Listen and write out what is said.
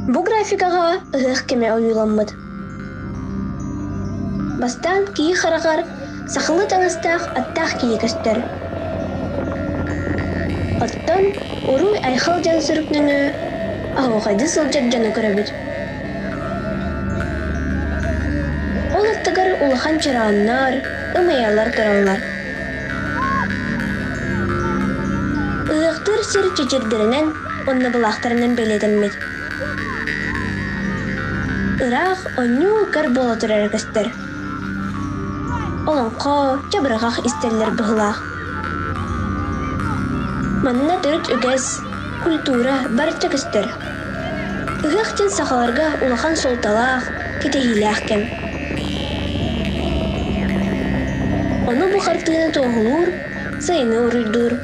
Бу графикаға ыһық кеме ойуламмыт. Бастан кии харағар сақылы таңыстақ аттақ кии көстер. Оттан уруй айхал жан сүрікніңі ағуғайды сылжат жаны көрөбіт. Ол аттығар улахан чырағаннар, ымаялар тұралар. Ыһықтыр сир чечердерінен, онны бұлақтарынан белетенмет. Ырақ онню кар бола тұрар көстер. Олонқо, чабырғақ истеллер бұғылақ. Манна түрт үгәс, культура барча көстер. Ыһықтен сақаларға улахан солталақ, кетехиләқ кем. Оны бұқартыны тоғылур, сайыны ұрыйдур.